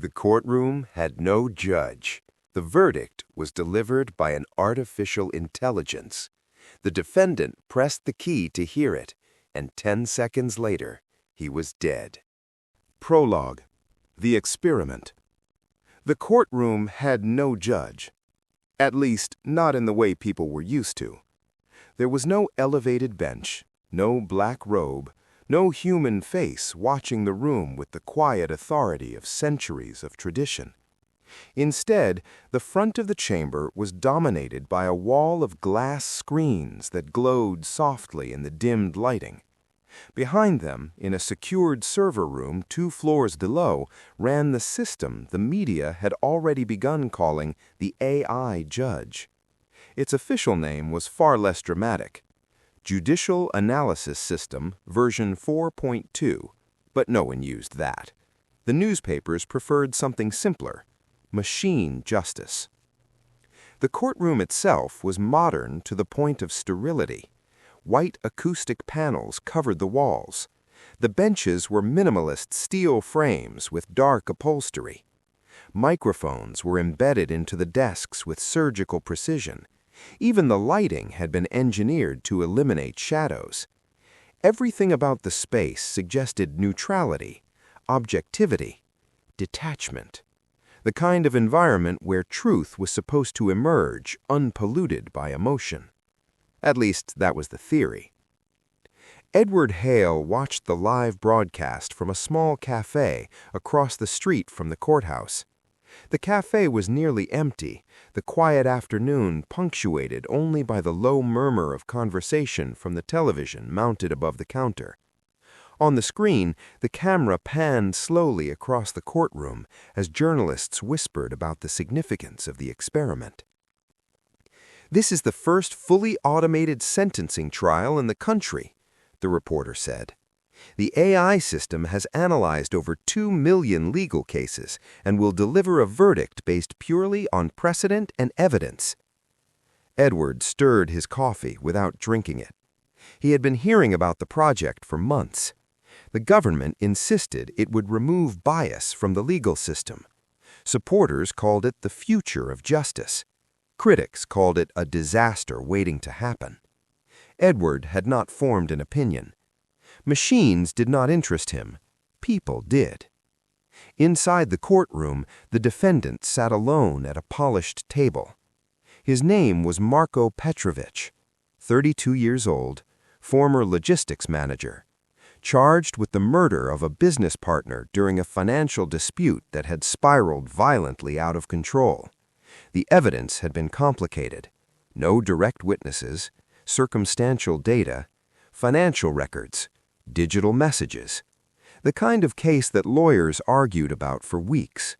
The courtroom had no judge. The verdict was delivered by an artificial intelligence. The defendant pressed the key to hear it, and 10 seconds later, he was dead. Prologue. The experiment. The courtroom had no judge. At least, not in the way people were used to. There was no elevated bench, no black robe, no human face watching the room with the quiet authority of centuries of tradition. Instead, the front of the chamber was dominated by a wall of glass screens that glowed softly in the dimmed lighting. Behind them, in a secured server room 2 floors below, ran the system the media had already begun calling the AI judge. Its official name was far less dramatic. Judicial Analysis System version 4.2, but no one used that. The newspapers preferred something simpler: machine justice. The courtroom itself was modern to the point of sterility. White acoustic panels covered the walls. The benches were minimalist steel frames with dark upholstery. Microphones were embedded into the desks with surgical precision. Even the lighting had been engineered to eliminate shadows. Everything about the space suggested neutrality, objectivity, detachment. The kind of environment where truth was supposed to emerge unpolluted by emotion. At least, that was the theory. Edward Hale watched the live broadcast from a small cafe across the street from the courthouse. The cafe was nearly empty, the quiet afternoon punctuated only by the low murmur of conversation from the television mounted above the counter. On the screen, the camera panned slowly across the courtroom as journalists whispered about the significance of the experiment. "This is the first fully automated sentencing trial in the country," the reporter said. "The AI system has analyzed over 2 million legal cases and will deliver a verdict based purely on precedent and evidence." Edward stirred his coffee without drinking it. He had been hearing about the project for months. The government insisted it would remove bias from the legal system. Supporters called it the future of justice. Critics called it a disaster waiting to happen. Edward had not formed an opinion. Machines did not interest him. People did. Inside the courtroom, the defendant sat alone at a polished table. His name was Marko Petrovich, 32 years old, former logistics manager, charged with the murder of a business partner during a financial dispute that had spiraled violently out of control. The evidence had been complicated. No direct witnesses, circumstantial data, financial records, digital messages. The kind of case that lawyers argued about for weeks.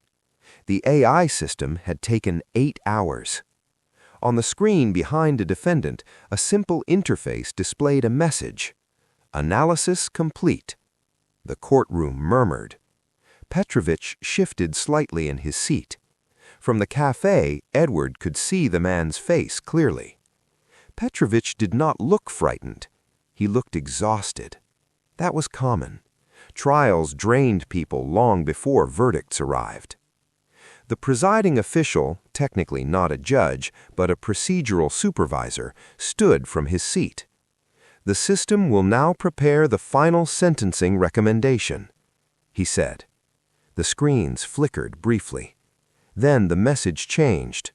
The AI system had taken 8 hours. On the screen behind the defendant, a simple interface displayed a message: "Analysis complete." The courtroom murmured. Petrovich shifted slightly in his seat. From the cafe, Edward could see the man's face clearly. Petrovich did not look frightened. He looked exhausted. That was common. Trials drained people long before verdicts arrived. The presiding official, technically not a judge, but a procedural supervisor, stood from his seat. "The system will now prepare the final sentencing recommendation," he said. The screens flickered briefly. Then the message changed.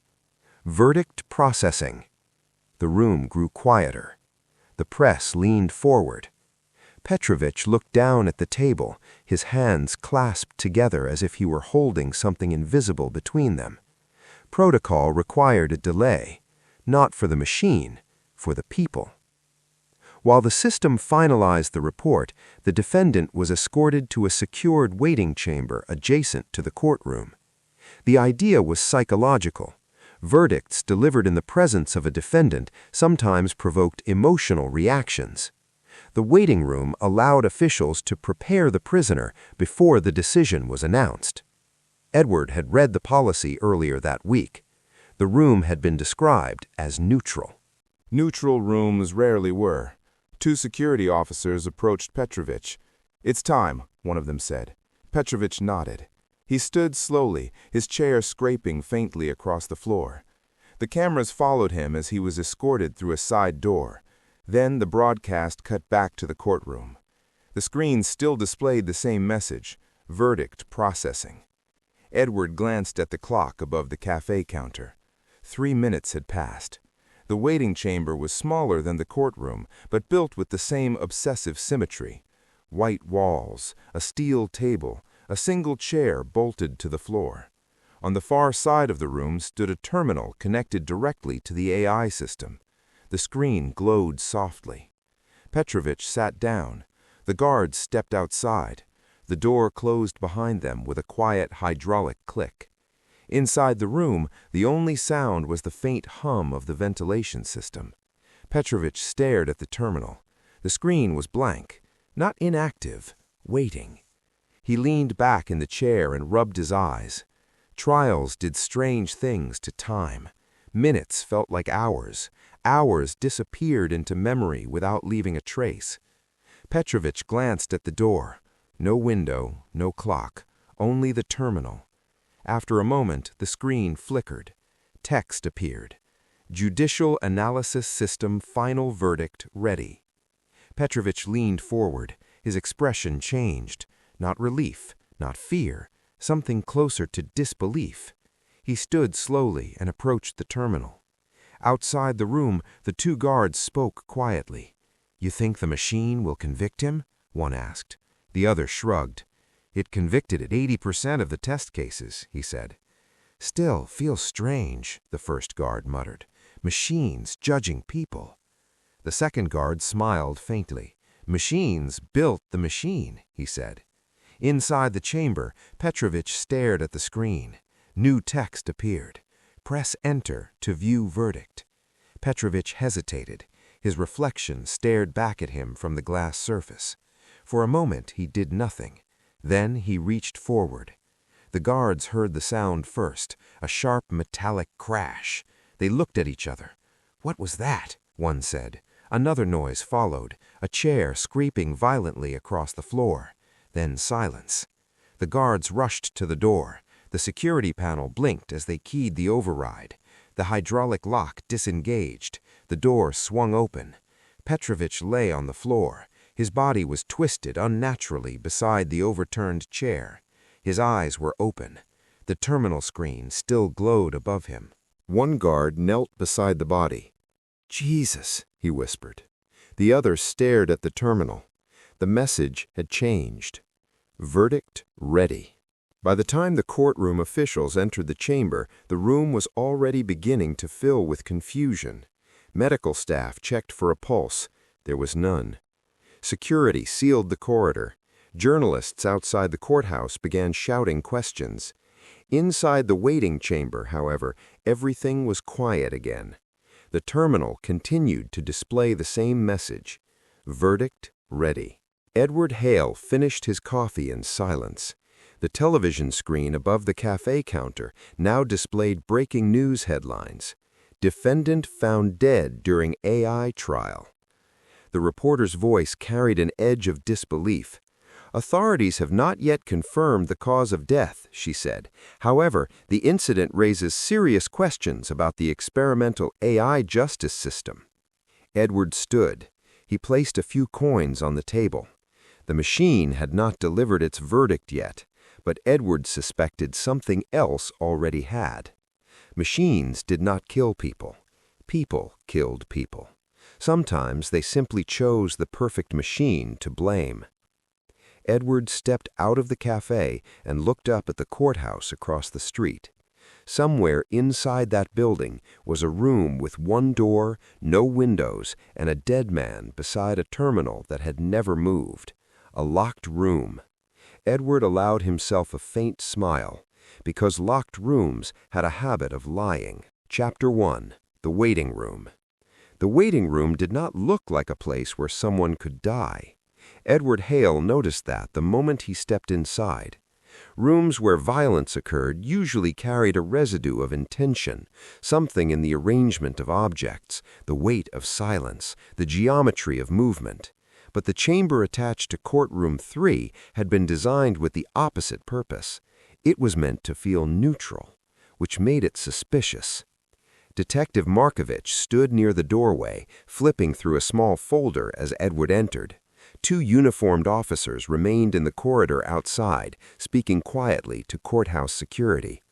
"Verdict processing." The room grew quieter. The press leaned forward. Petrovich looked down at the table, his hands clasped together as if he were holding something invisible between them. Protocol required a delay, not for the machine, for the people. While the system finalized the report, the defendant was escorted to a secured waiting chamber adjacent to the courtroom. The idea was psychological. Verdicts delivered in the presence of a defendant sometimes provoked emotional reactions. The waiting room allowed officials to prepare the prisoner before the decision was announced. Edward had read the policy earlier that week. The room had been described as neutral. Neutral rooms rarely were. 2 security officers approached Petrovich. "It's time," one of them said. Petrovich nodded. He stood slowly, his chair scraping faintly across the floor. The cameras followed him as he was escorted through a side door. Then the broadcast cut back to the courtroom. The screen still displayed the same message, verdict processing. Edward glanced at the clock above the cafe counter. 3 minutes had passed. The waiting chamber was smaller than the courtroom, but built with the same obsessive symmetry. White walls, a steel table, a single chair bolted to the floor. On the far side of the room stood a terminal connected directly to the AI system. The screen glowed softly. Petrovich sat down. The guards stepped outside. The door closed behind them with a quiet hydraulic click. Inside the room, the only sound was the faint hum of the ventilation system. Petrovich stared at the terminal. The screen was blank, not inactive, waiting. He leaned back in the chair and rubbed his eyes. Trials did strange things to time. Minutes felt like hours. Hours disappeared into memory without leaving a trace. Petrovich glanced at the door. No window, no clock, only the terminal. After a moment, the screen flickered. Text appeared. Judicial Analysis System Final Verdict Ready. Petrovich leaned forward. His expression changed. Not relief, not fear, something closer to disbelief. He stood slowly and approached the terminal. Outside the room, the 2 guards spoke quietly. "You think the machine will convict him?" one asked. The other shrugged. "It convicted at 80% of the test cases," he said. "Still feels strange," the first guard muttered. "Machines judging people." The second guard smiled faintly. "Machines built the machine," he said. Inside the chamber, Petrovich stared at the screen. New text appeared. "Press Enter to view verdict." Petrovich hesitated. His reflection stared back at him from the glass surface. For a moment he did nothing. Then he reached forward. The guards heard the sound first, a sharp metallic crash. They looked at each other. "What was that?" one said. Another noise followed, a chair scraping violently across the floor. Then silence. The guards rushed to the door. The security panel blinked as they keyed the override. The hydraulic lock disengaged. The door swung open. Petrovich lay on the floor. His body was twisted unnaturally beside the overturned chair. His eyes were open. The terminal screen still glowed above him. One guard knelt beside the body. "Jesus," he whispered. The other stared at the terminal. The message had changed. Verdict ready. By the time the courtroom officials entered the chamber, the room was already beginning to fill with confusion. Medical staff checked for a pulse. There was none. Security sealed the corridor. Journalists outside the courthouse began shouting questions. Inside the waiting chamber, however, everything was quiet again. The terminal continued to display the same message. Verdict ready. Edward Hale finished his coffee in silence. The television screen above the cafe counter now displayed breaking news headlines. Defendant found dead during AI trial. The reporter's voice carried an edge of disbelief. "Authorities have not yet confirmed the cause of death," she said. "However, the incident raises serious questions about the experimental AI justice system." Edward stood. He placed a few coins on the table. The machine had not delivered its verdict yet, but Edward suspected something else already had. Machines did not kill people. People killed people. Sometimes they simply chose the perfect machine to blame. Edward stepped out of the cafe and looked up at the courthouse across the street. Somewhere inside that building was a room with one door, no windows, and a dead man beside a terminal that had never moved. A locked room. Edward allowed himself a faint smile, because locked rooms had a habit of lying. Chapter 1. The Waiting Room. The waiting room did not look like a place where someone could die. Edward Hale noticed that the moment he stepped inside. Rooms where violence occurred usually carried a residue of intention, something in the arrangement of objects, the weight of silence, the geometry of movement. But the chamber attached to courtroom 3 had been designed with the opposite purpose. It was meant to feel neutral, which made it suspicious. Detective Markovich stood near the doorway, flipping through a small folder as Edward entered. Two uniformed officers remained in the corridor outside, speaking quietly to courthouse security.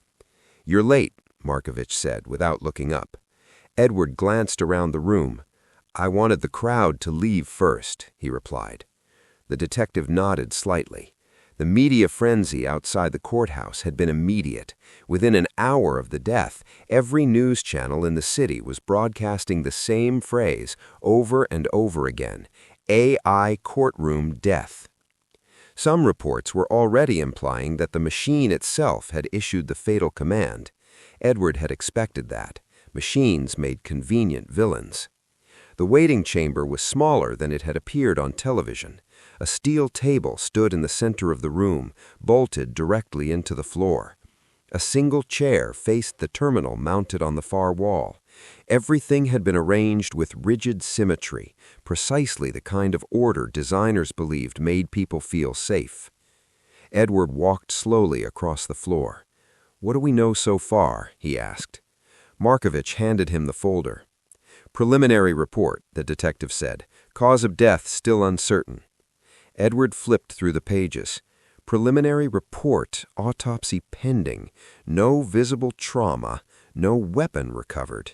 "You're late," Markovich said, without looking up. Edward glanced around the room. "I wanted the crowd to leave first," he replied. The detective nodded slightly. The media frenzy outside the courthouse had been immediate. Within an hour of the death, every news channel in the city was broadcasting the same phrase over and over again: AI courtroom death. Some reports were already implying that the machine itself had issued the fatal command. Edward had expected that. Machines made convenient villains. The waiting chamber was smaller than it had appeared on television. A steel table stood in the center of the room, bolted directly into the floor. A single chair faced the terminal mounted on the far wall. Everything had been arranged with rigid symmetry, precisely the kind of order designers believed made people feel safe. Edward walked slowly across the floor. "What do we know so far?" he asked. Markovich handed him the folder. "Preliminary report," the detective said. "Cause of death still uncertain." Edward flipped through the pages. Preliminary report, autopsy pending, no visible trauma, no weapon recovered.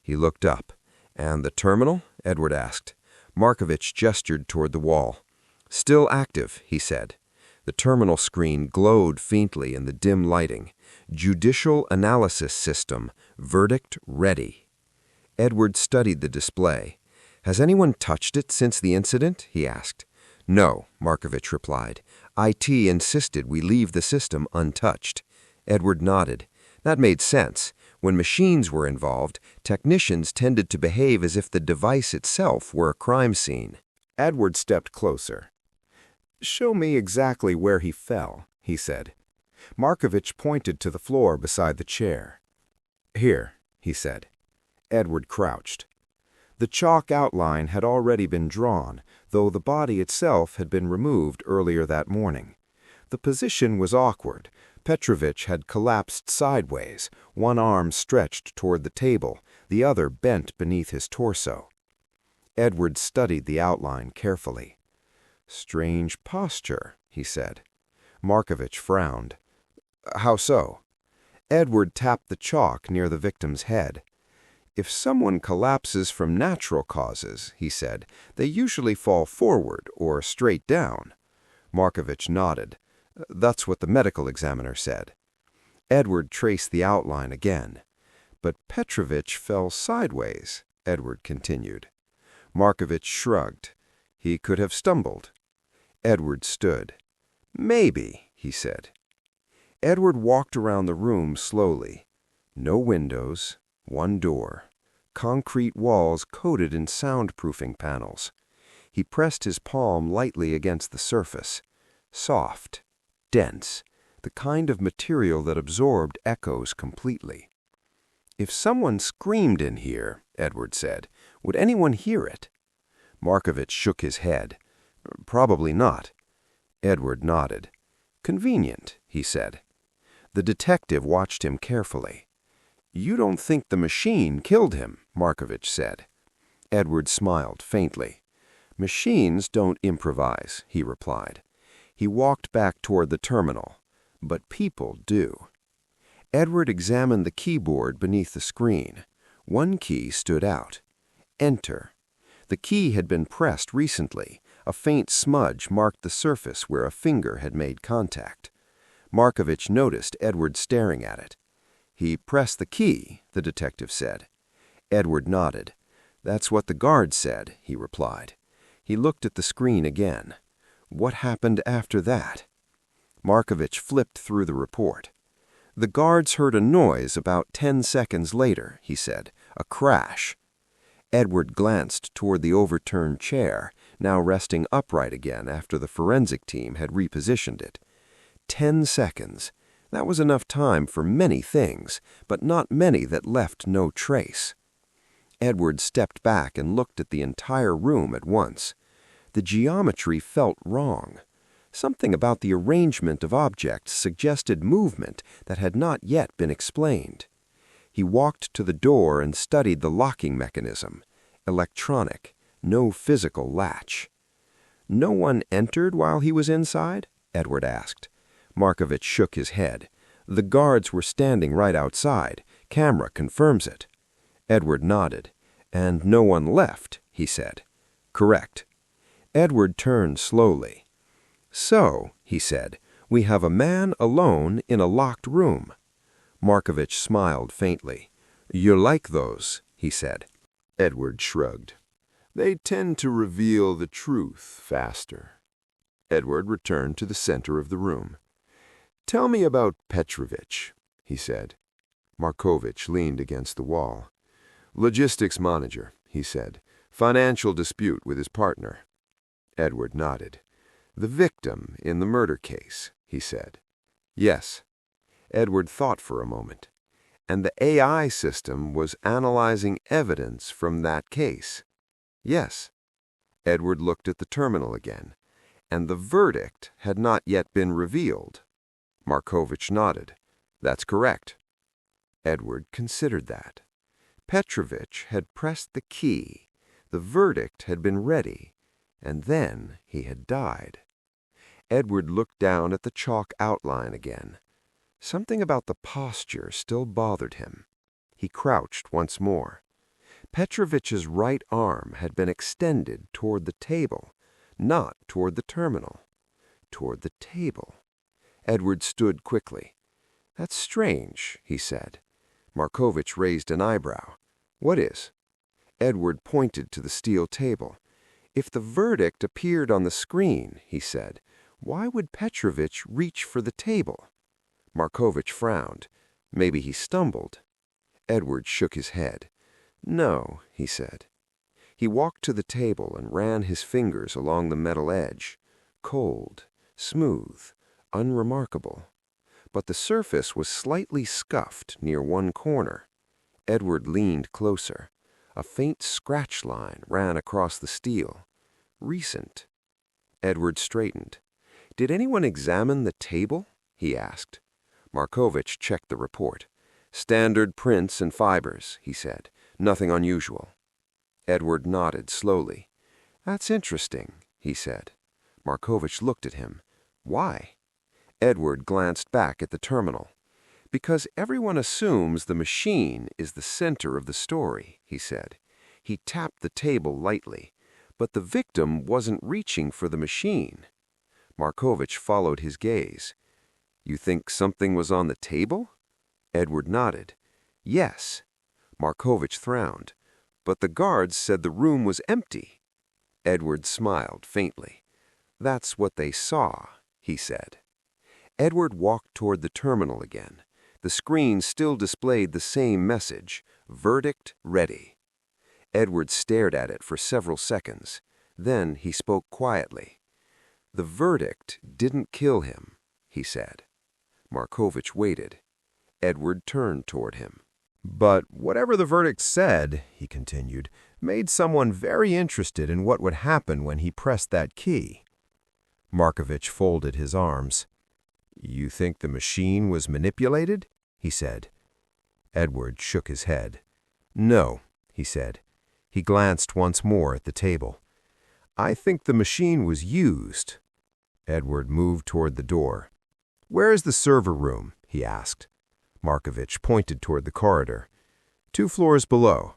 He looked up. "And the terminal?" Edward asked. Markovich gestured toward the wall. "Still active," he said. The terminal screen glowed faintly in the dim lighting. "Judicial analysis system. Verdict ready." Edward studied the display. "Has anyone touched it since the incident?" he asked. "No," Markovich replied. "IT insisted we leave the system untouched." Edward nodded. That made sense. When machines were involved, technicians tended to behave as if the device itself were a crime scene. Edward stepped closer. "Show me exactly where he fell," he said. Markovich pointed to the floor beside the chair. "Here," he said. Edward crouched. The chalk outline had already been drawn, though the body itself had been removed earlier that morning. The position was awkward. Petrovich had collapsed sideways, one arm stretched toward the table, the other bent beneath his torso. Edward studied the outline carefully. "Strange posture," he said. Markovich frowned. "How so?" Edward tapped the chalk near the victim's head. "If someone collapses from natural causes," he said, "they usually fall forward or straight down." Markovich nodded. "That's what the medical examiner said." Edward traced the outline again. "But Petrovich fell sideways," Edward continued. Markovich shrugged. "He could have stumbled." Edward stood. "Maybe," he said. Edward walked around the room slowly. No windows, one door, concrete walls coated in soundproofing panels. He pressed his palm lightly against the surface. Soft, dense, the kind of material that absorbed echoes completely. "If someone screamed in here," Edward said, "would anyone hear it?" Markovich shook his head. "Probably not." Edward nodded. "Convenient," he said. The detective watched him carefully. "You don't think the machine killed him?" Markovich said. Edward smiled faintly. "Machines don't improvise," he replied. He walked back toward the terminal. "But people do." Edward examined the keyboard beneath the screen. One key stood out. Enter. The key had been pressed recently. A faint smudge marked the surface where a finger had made contact. Markovich noticed Edward staring at it. "He pressed the key," the detective said. Edward nodded. "That's what the guard said," he replied. He looked at the screen again. "What happened after that?" Markovich flipped through the report. "The guards heard a noise about 10 seconds later," he said. "A crash." Edward glanced toward the overturned chair, now resting upright again after the forensic team had repositioned it. 10 seconds. That was enough time for many things, but not many that left no trace. Edward stepped back and looked at the entire room at once. The geometry felt wrong. Something about the arrangement of objects suggested movement that had not yet been explained. He walked to the door and studied the locking mechanism. Electronic, no physical latch. "No one entered while he was inside?" Edward asked. Markovich shook his head. "The guards were standing right outside. Camera confirms it." Edward nodded. "And no one left," he said. "Correct." Edward turned slowly. "So," he said, "we have a man alone in a locked room." Markovich smiled faintly. "You like those," he said. Edward shrugged. "They tend to reveal the truth faster." Edward returned to the center of the room. "Tell me about Petrovich," he said. Markovich leaned against the wall. "Logistics manager," he said. "Financial dispute with his partner." Edward nodded. "The victim in the murder case," he said. "Yes." Edward thought for a moment. "And the AI system was analyzing evidence from that case." "Yes." Edward looked at the terminal again. "And the verdict had not yet been revealed." Markovich nodded. "That's correct." Edward considered that. Petrovich had pressed the key, the verdict had been ready, and then he had died. Edward looked down at the chalk outline again. Something about the posture still bothered him. He crouched once more. Petrovich's right arm had been extended toward the table, not toward the terminal. Toward the table. Edward stood quickly. "That's strange," he said. Markovich raised an eyebrow. "What is?" Edward pointed to the steel table. "If the verdict appeared on the screen," he said, "why would Petrovich reach for the table?" Markovich frowned. Maybe he stumbled. Edward shook his head. "No," he said. He walked to the table and ran his fingers along the metal edge. Cold, smooth, unremarkable. But the surface was slightly scuffed near one corner. Edward leaned closer. A faint scratch line ran across the steel. Recent. Edward straightened. "Did anyone examine the table?" he asked. Markovich checked the report. "Standard prints and fibers," he said. "Nothing unusual." Edward nodded slowly. "That's interesting," he said. Markovich looked at him. "Why?" Edward glanced back at the terminal. "Because everyone assumes the machine is the center of the story," he said. He tapped the table lightly, but the victim wasn't reaching for the machine. Markovich followed his gaze. "You think something was on the table?" Edward nodded. "Yes." Markovich frowned. "But the guards said the room was empty." Edward smiled faintly. "That's what they saw," he said. Edward walked toward the terminal again. The screen still displayed the same message, "Verdict ready." Edward stared at it for several seconds. Then he spoke quietly. "The verdict didn't kill him," he said. Markovich waited. Edward turned toward him. "But whatever the verdict said," he continued, "made someone very interested in what would happen when he pressed that key." Markovich folded his arms. "You think the machine was manipulated?" he said. Edward shook his head. "No," he said. He glanced once more at the table. "I think the machine was used." Edward moved toward the door. "Where is the server room?" he asked. Markovich pointed toward the corridor. "2 floors below."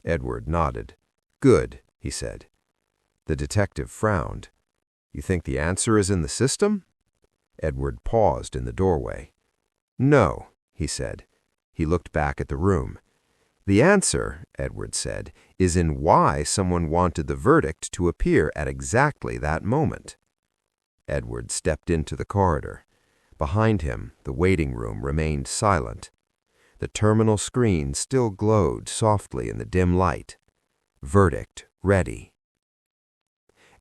Edward nodded. "Good," he said. The detective frowned. "You think the answer is in the system?" Edward paused in the doorway. "No," he said. He looked back at the room. "The answer," Edward said, "is in why someone wanted the verdict to appear at exactly that moment." Edward stepped into the corridor. Behind him, the waiting room remained silent. The terminal screen still glowed softly in the dim light. Verdict ready.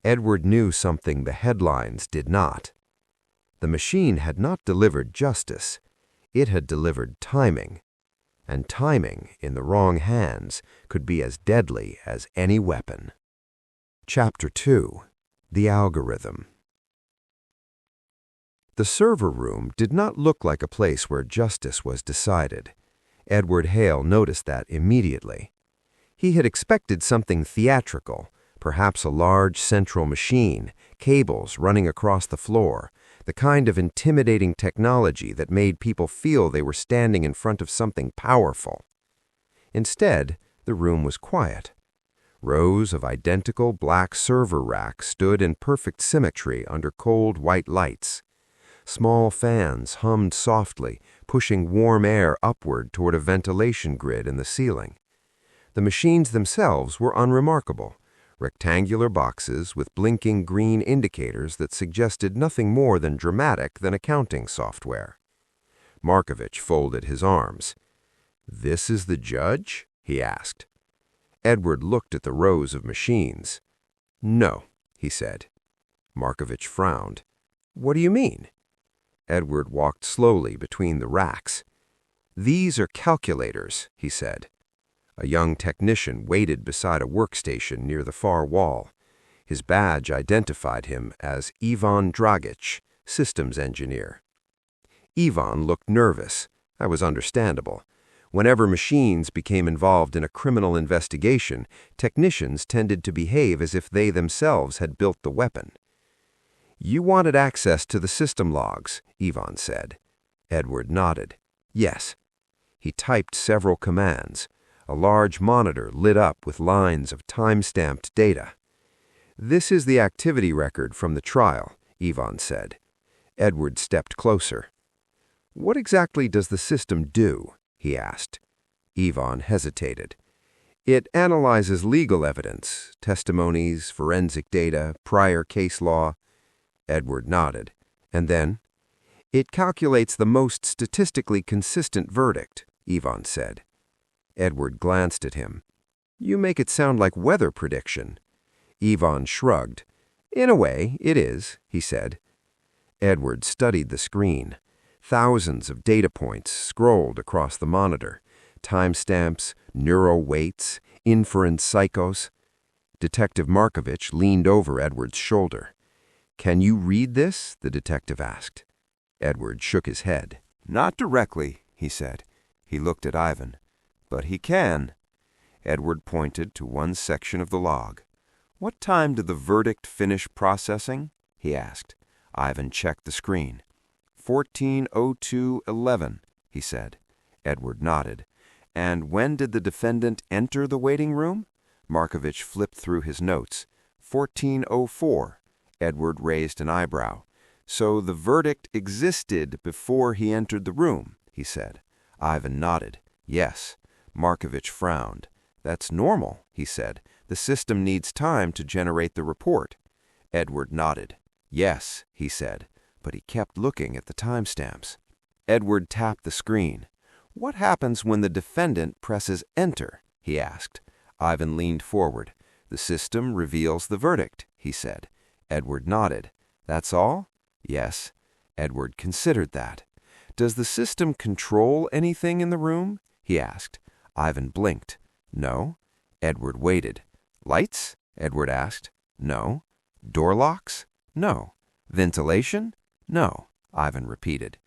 Edward knew something the headlines did not. The machine had not delivered justice. It had delivered timing. And timing, in the wrong hands, could be as deadly as any weapon. Chapter 2. The Algorithm. The server room did not look like a place where justice was decided. Edward Hale noticed that immediately. He had expected something theatrical, perhaps a large central machine, cables running across the floor, the kind of intimidating technology that made people feel they were standing in front of something powerful. Instead, the room was quiet. Rows of identical black server racks stood in perfect symmetry under cold white lights. Small fans hummed softly, pushing warm air upward toward a ventilation grid in the ceiling. The machines themselves were unremarkable, rectangular boxes with blinking green indicators that suggested nothing more than dramatic than accounting software. Markovich folded his arms. "This is the judge?" he asked. Edward looked at the rows of machines. "No," he said. Markovich frowned. "What do you mean?" Edward walked slowly between the racks. "These are calculators," he said. A young technician waited beside a workstation near the far wall. His badge identified him as Ivan Dragic, systems engineer. Ivan looked nervous. That was understandable. Whenever machines became involved in a criminal investigation, technicians tended to behave as if they themselves had built the weapon. "You wanted access to the system logs," Ivan said. Edward nodded. "Yes." He typed several commands. A large monitor lit up with lines of time-stamped data. "This is the activity record from the trial," Ivan said. Edward stepped closer. "What exactly does the system do?" he asked. Ivan hesitated. "It analyzes legal evidence, testimonies, forensic data, prior case law." Edward nodded. "And then?" "It calculates the most statistically consistent verdict," Ivan said. Edward glanced at him. "You make it sound like weather prediction." Ivan shrugged. "In a way, it is," he said. Edward studied the screen. Thousands of data points scrolled across the monitor. Timestamps, neural weights, inference cycles. Detective Markovich leaned over Edward's shoulder. "Can you read this?" the detective asked. Edward shook his head. "Not directly," he said. He looked at Ivan. "But he can." Edward pointed to one section of the log. "What time did the verdict finish processing?" he asked. Ivan checked the screen. 14:02:11, he said. Edward nodded. "And when did the defendant enter the waiting room?" Markovich flipped through his notes. 14:04. Edward raised an eyebrow. "So the verdict existed before he entered the room," he said. Ivan nodded. "Yes." Markovich frowned. "That's normal," he said. "The system needs time to generate the report." Edward nodded. "Yes," he said, but he kept looking at the timestamps. Edward tapped the screen. "What happens when the defendant presses enter?" he asked. Ivan leaned forward. "The system reveals the verdict," he said. Edward nodded. "That's all?" "Yes." Edward considered that. "Does the system control anything in the room?" he asked. Ivan blinked. "No." Edward waited. "Lights?" Edward asked. "No." "Door locks?" "No." "Ventilation?" "No." Ivan repeated.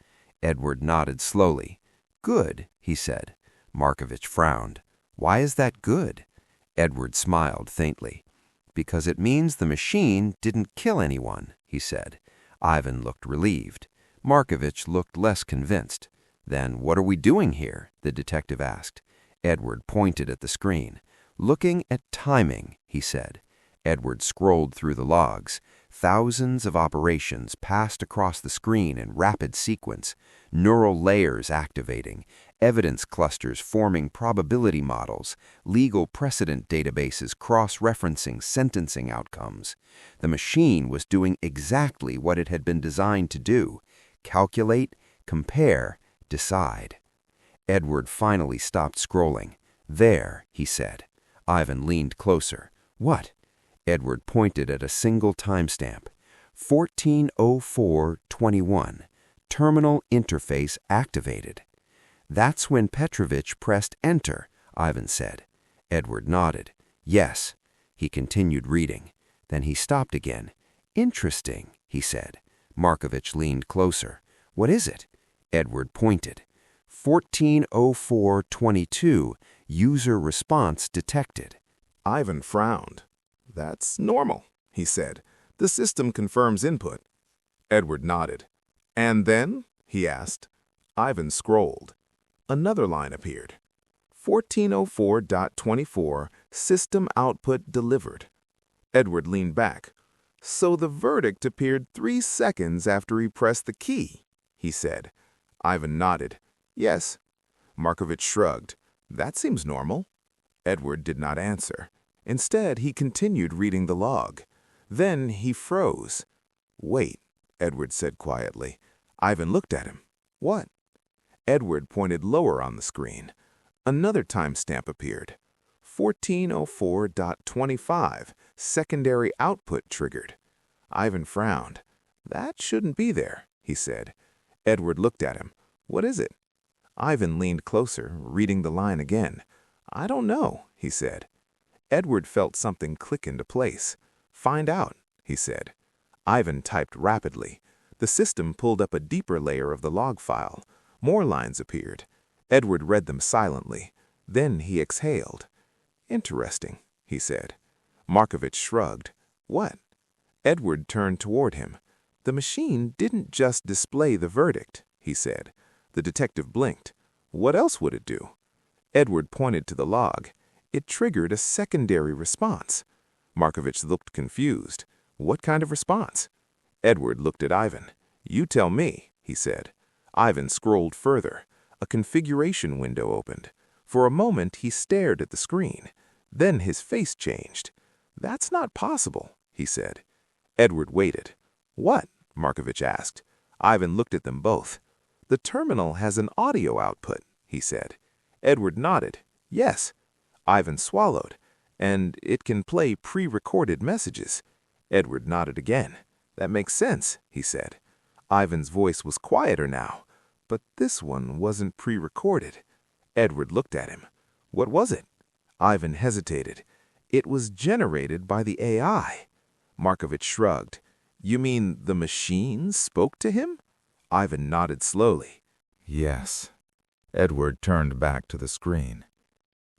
Edward nodded slowly. "Good," he said. Markovich frowned. "Why is that good?" Edward smiled faintly. "Because it means the machine didn't kill anyone," he said. Ivan looked relieved. Markovich looked less convinced. "Then what are we doing here?" the detective asked. Edward pointed at the screen. "Looking at timing," he said. Edward scrolled through the logs. Thousands of operations passed across the screen in rapid sequence, neural layers activating, evidence clusters forming probability models, legal precedent databases cross-referencing sentencing outcomes. The machine was doing exactly what it had been designed to do: calculate, compare, decide. Edward finally stopped scrolling. "There," he said. Ivan leaned closer. "What?" Edward pointed at a single timestamp. 14:04:21. Terminal interface activated. "That's when Petrovich pressed enter," Ivan said. Edward nodded. "Yes." He continued reading. Then he stopped again. "Interesting," he said. Markovich leaned closer. "What is it?" Edward pointed. 140422, user response detected. Ivan frowned. "That's normal," he said. "The system confirms input." Edward nodded. "And then?" he asked. Ivan scrolled. Another line appeared. 1404.24, system output delivered. Edward leaned back. "So the verdict appeared 3 seconds after he pressed the key," he said. Ivan nodded. "Yes." Markovich shrugged. "That seems normal." Edward did not answer. Instead, he continued reading the log. Then he froze. "Wait," Edward said quietly. Ivan looked at him. "What?" Edward pointed lower on the screen. Another timestamp appeared. 1404.25, secondary output triggered. Ivan frowned. "That shouldn't be there," he said. Edward looked at him. "What is it?" Ivan leaned closer, reading the line again. "I don't know," he said. Edward felt something click into place. "Find out," he said. Ivan typed rapidly. The system pulled up a deeper layer of the log file. More lines appeared. Edward read them silently. Then he exhaled. "Interesting," he said. Markovich shrugged. "What?" Edward turned toward him. "The machine didn't just display the verdict," he said. The detective blinked. "What else would it do?" Edward pointed to the log. "It triggered a secondary response." Markovich looked confused. "What kind of response?" Edward looked at Ivan. "You tell me," he said. Ivan scrolled further. A configuration window opened. For a moment he stared at the screen. Then his face changed. "That's not possible," he said. Edward waited. "What?" Markovich asked. Ivan looked at them both. "The terminal has an audio output," he said. Edward nodded. "Yes." Ivan swallowed. "And it can play pre-recorded messages." Edward nodded again. "That makes sense," he said. Ivan's voice was quieter now. "But this one wasn't pre-recorded." Edward looked at him. "What was it?" Ivan hesitated. "It was generated by the AI." Markovich shrugged. "You mean the machine spoke to him?" Ivan nodded slowly. "Yes." Edward turned back to the screen.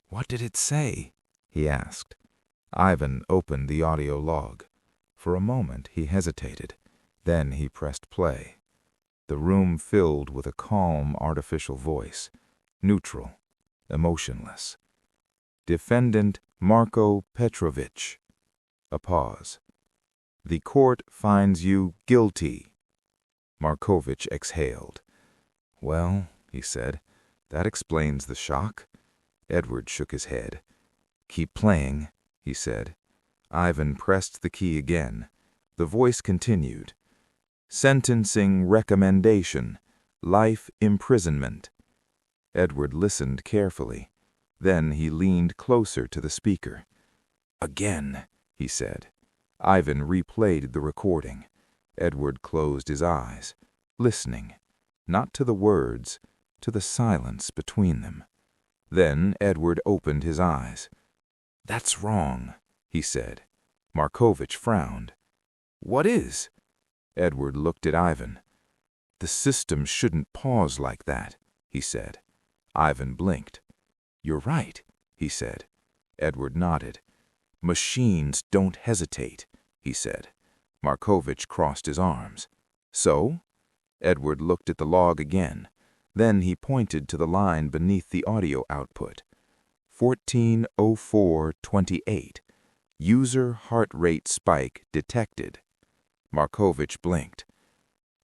"What did it say?" he asked. Ivan opened the audio log. For a moment he hesitated. Then he pressed play. The room filled with a calm, artificial voice, neutral, emotionless. "Defendant Marko Petrovich." A pause. "The court finds you guilty." Markovich exhaled. "Well," he said, "that explains the shock." Edward shook his head. "Keep playing," he said. Ivan pressed the key again. The voice continued. "Sentencing recommendation, life imprisonment." Edward listened carefully. Then he leaned closer to the speaker. "Again," he said. Ivan replayed the recording. Edward closed his eyes, listening, not to the words, to the silence between them. Then Edward opened his eyes. "That's wrong," he said. Markovich frowned. "What is?" Edward looked at Ivan. "The system shouldn't pause like that," he said. Ivan blinked. "You're right," he said. Edward nodded. "Machines don't hesitate," he said. Markovich crossed his arms. "So?" Edward looked at the log again. Then he pointed to the line beneath the audio output. 140428. User heart rate spike detected. Markovich blinked.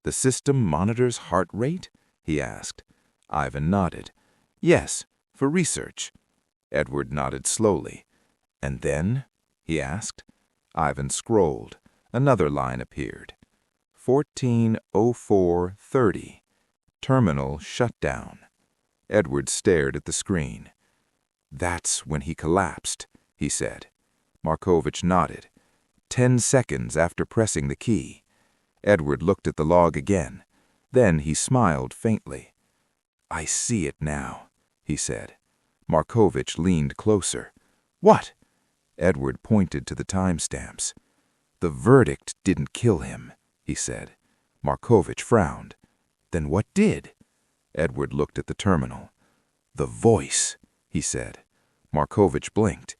"The system monitors heart rate?" he asked. Ivan nodded. "Yes, for research." Edward nodded slowly. "And then?" he asked. Ivan scrolled. Another line appeared. 140430. Terminal shut down. Edward stared at the screen. "That's when he collapsed," he said. Markovich nodded. 10 seconds after pressing the key. Edward looked at the log again. Then he smiled faintly. "I see it now," he said. Markovich leaned closer. "What?" Edward pointed to the timestamps. "The verdict didn't kill him," he said. Markovich frowned. Then what did? Edward looked at the terminal. The voice, he said. Markovich blinked.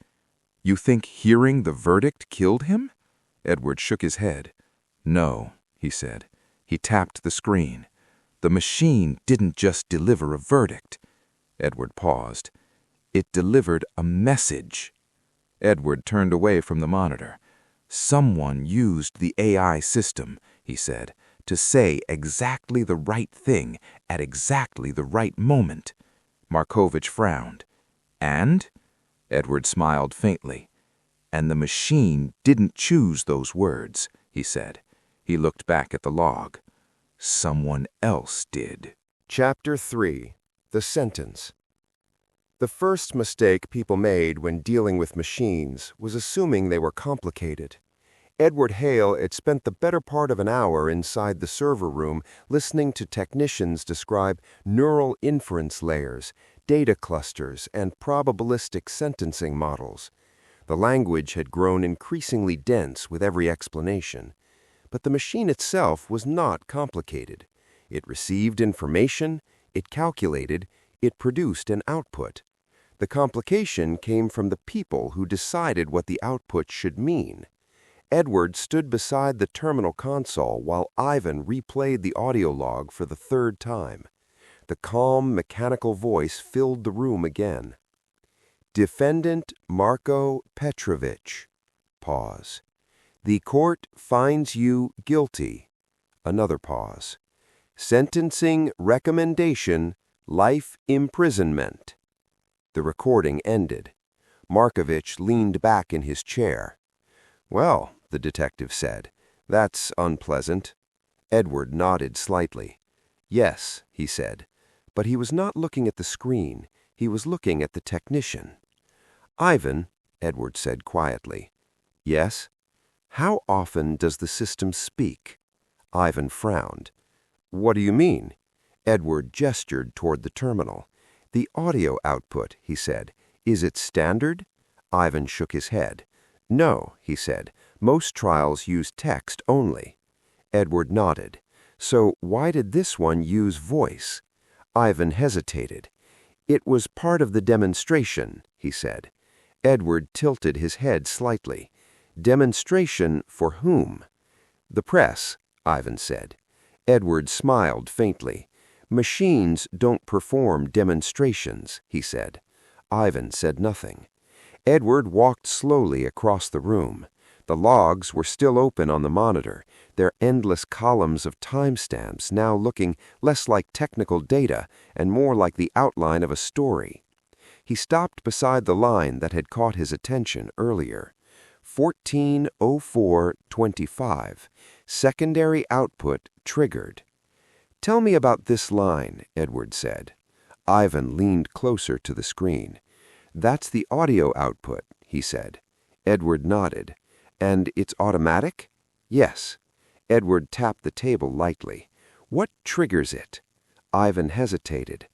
You think hearing the verdict killed him? Edward shook his head. No, he said. He tapped the screen. The machine didn't just deliver a verdict. Edward paused. It delivered a message. Edward turned away from the monitor. Someone used the AI system, he said, to say exactly the right thing at exactly the right moment. Markovich frowned. And? Edward smiled faintly. And the machine didn't choose those words, he said. He looked back at the log. Someone else did. Chapter 3. The Sentence. The first mistake people made when dealing with machines was assuming they were complicated. Edward Hale had spent the better part of an hour inside the server room listening to technicians describe neural inference layers, data clusters, and probabilistic sentencing models. The language had grown increasingly dense with every explanation. But the machine itself was not complicated. It received information, it calculated, it produced an output. The complication came from the people who decided what the output should mean. Edward stood beside the terminal console while Ivan replayed the audio log for the third time. The calm, mechanical voice filled the room again. Defendant Marko Petrovich. Pause. The court finds you guilty. Another pause. Sentencing recommendation, life imprisonment. The recording ended. Markovich leaned back in his chair. Well, the detective said, that's unpleasant. Edward nodded slightly. Yes, he said, but he was not looking at the screen. He was looking at the technician. Ivan, Edward said quietly. Yes? How often does the system speak? Ivan frowned. What do you mean? Edward gestured toward the terminal. The audio output, he said. Is it standard? Ivan shook his head. No, he said. Most trials use text only. Edward nodded. So why did this one use voice? Ivan hesitated. It was part of the demonstration, he said. Edward tilted his head slightly. Demonstration for whom? The press, Ivan said. Edward smiled faintly. Machines don't perform demonstrations, he said. Ivan said nothing. Edward walked slowly across the room. The logs were still open on the monitor, their endless columns of timestamps now looking less like technical data and more like the outline of a story. He stopped beside the line that had caught his attention earlier. 14:04:25. Secondary output triggered. Tell me about this line, Edward said. Ivan leaned closer to the screen. That's the audio output, he said. Edward nodded. And it's automatic? Yes. Edward tapped the table lightly. What triggers it? Ivan hesitated.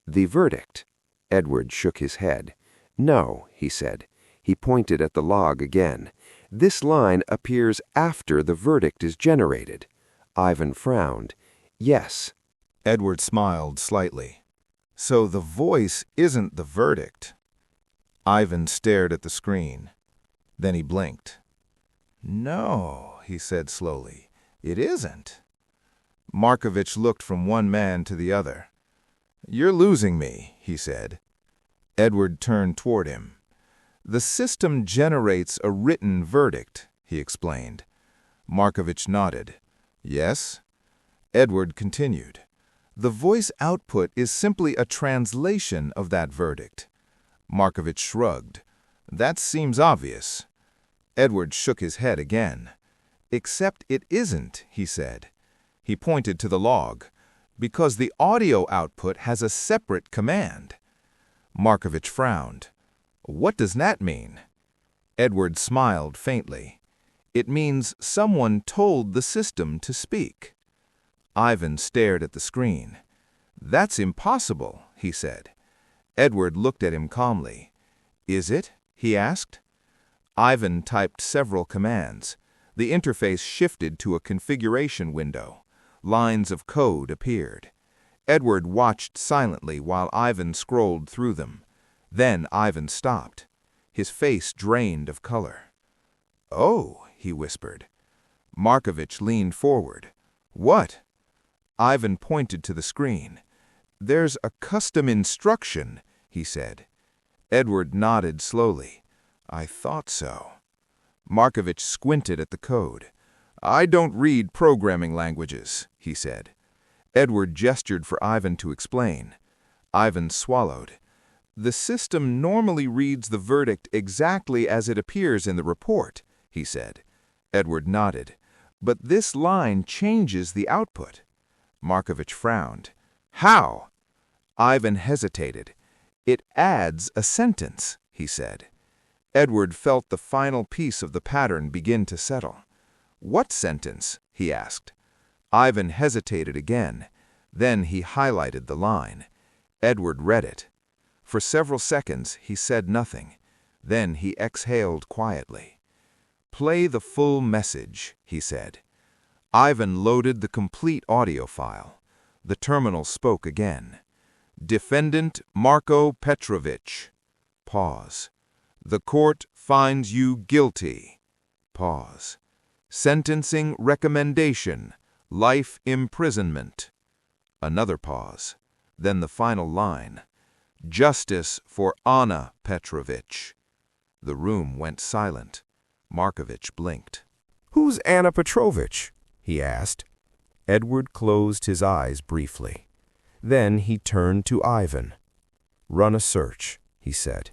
The verdict. Edward shook his head. No, he said. He pointed at the log again. This line appears after the verdict is generated. Ivan frowned. Yes. Edward smiled slightly. So the voice isn't the verdict. Ivan stared at the screen. Then he blinked. No, he said slowly. It isn't. Markovich looked from one man to the other. You're losing me, he said. Edward turned toward him. The system generates a written verdict, he explained. Markovich nodded. Yes? Edward continued. The voice output is simply a translation of that verdict. Markovich shrugged. That seems obvious. Edward shook his head again. Except it isn't, he said. He pointed to the log. Because the audio output has a separate command. Markovich frowned. What does that mean? Edward smiled faintly. It means someone told the system to speak. Ivan stared at the screen. That's impossible, he said. Edward looked at him calmly. Is it? He asked. Ivan typed several commands. The interface shifted to a configuration window. Lines of code appeared. Edward watched silently while Ivan scrolled through them. Then Ivan stopped. His face drained of color. "Oh," he whispered. Markovich leaned forward. "What?" Ivan pointed to the screen. "There's a custom instruction," he said. Edward nodded slowly. "I thought so." Markovich squinted at the code. "I don't read programming languages," he said. Edward gestured for Ivan to explain. Ivan swallowed. "The system normally reads the verdict exactly as it appears in the report," he said. Edward nodded. "But this line changes the output." Markovich frowned. "How?" Ivan hesitated. "It adds a sentence," he said. Edward felt the final piece of the pattern begin to settle. "What sentence?" he asked. Ivan hesitated again. Then he highlighted the line. Edward read it. For several seconds he said nothing. Then he exhaled quietly. "Play the full message," he said. Ivan loaded the complete audio file. The terminal spoke again. "Defendant Marko Petrovich." Pause. "The court finds you guilty." Pause. "Sentencing recommendation, life imprisonment." Another pause. Then the final line. "Justice for Anna Petrovich." The room went silent. Markovich blinked. "Who's Anna Petrovich?" he asked. Edward closed his eyes briefly. Then he turned to Ivan. "Run a search," he said.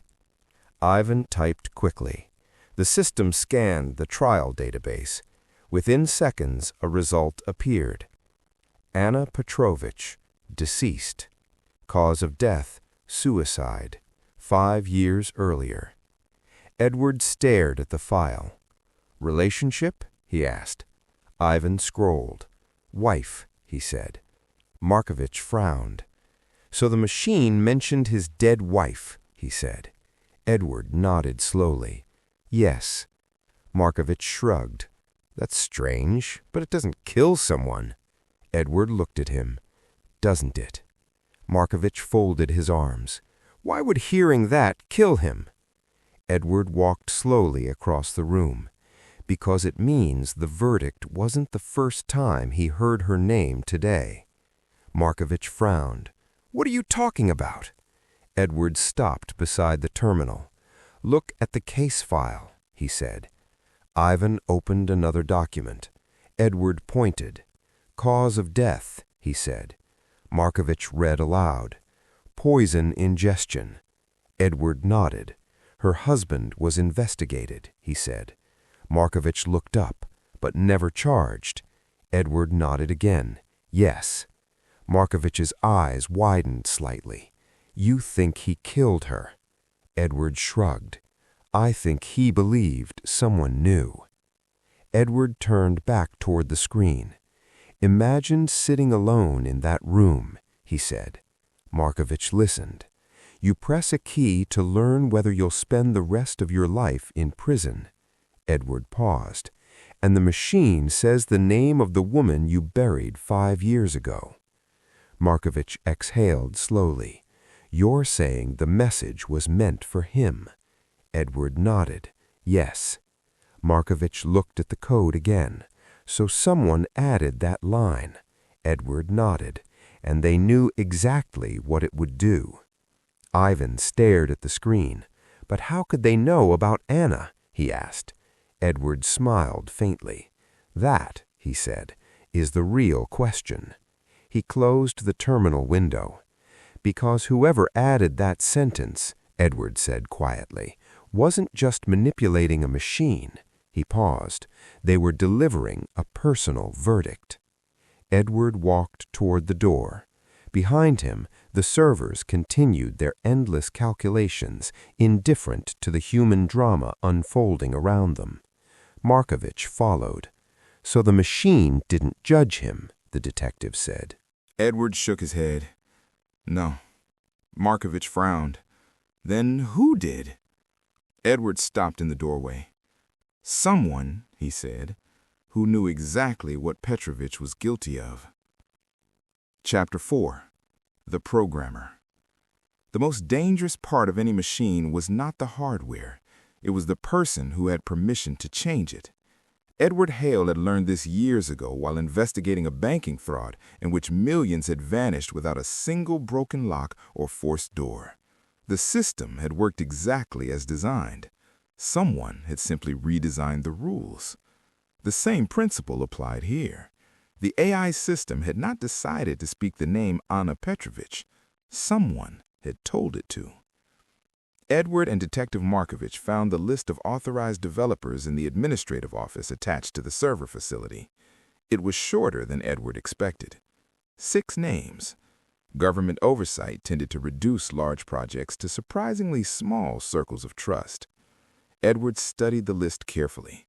Ivan typed quickly. The system scanned the trial database. Within seconds, a result appeared. Anna Petrovich, deceased. Cause of death, suicide, 5 years earlier. Edward stared at the file. "Relationship?" he asked. Ivan scrolled. "Wife," he said. Markovich frowned. "So the machine mentioned his dead wife," he said. Edward nodded slowly. "Yes." Markovich shrugged. "That's strange, but it doesn't kill someone." Edward looked at him. "Doesn't it?" Markovich folded his arms. "Why would hearing that kill him?" Edward walked slowly across the room. "Because it means the verdict wasn't the first time he heard her name today." Markovich frowned. "What are you talking about?" Edward stopped beside the terminal. "Look at the case file," he said. Ivan opened another document. Edward pointed. "Cause of death," he said. Markovich read aloud. "Poison ingestion." Edward nodded. "Her husband was investigated," he said. Markovich looked up, but never charged. Edward nodded again. "Yes." Markovich's eyes widened slightly. "You think he killed her?" Edward shrugged. "I think he believed someone knew." Edward turned back toward the screen. "Imagine sitting alone in that room," he said. Markovich listened. "You press a key to learn whether you'll spend the rest of your life in prison." Edward paused. "And the machine says the name of the woman you buried 5 years ago." Markovich exhaled slowly. "You're saying the message was meant for him." Edward nodded. "Yes." Markovich looked at the code again. "So someone added that line." Edward nodded. "And they knew exactly what it would do." Ivan stared at the screen. "But how could they know about Anna?" he asked. Edward smiled faintly. "That," he said, "is the real question." He closed the terminal window. "Because whoever added that sentence," Edward said quietly, "wasn't just manipulating a machine." He paused. "They were delivering a personal verdict." Edward walked toward the door. Behind him, the servers continued their endless calculations, indifferent to the human drama unfolding around them. Markovich followed. "So the machine didn't judge him," the detective said. Edward shook his head. "No." Markovich frowned. "Then who did?" Edward stopped in the doorway. "Someone," he said, "who knew exactly what Petrovich was guilty of." Chapter 4. The Programmer. The most dangerous part of any machine was not the hardware. It was the person who had permission to change it. Edward Hale had learned this years ago while investigating a banking fraud in which millions had vanished without a single broken lock or forced door. The system had worked exactly as designed. Someone had simply redesigned the rules. The same principle applied here. The AI system had not decided to speak the name Anna Petrovich. Someone had told it to. Edward and Detective Markovich found the list of authorized developers in the administrative office attached to the server facility. It was shorter than Edward expected. 6 names. Government oversight tended to reduce large projects to surprisingly small circles of trust. Edward studied the list carefully.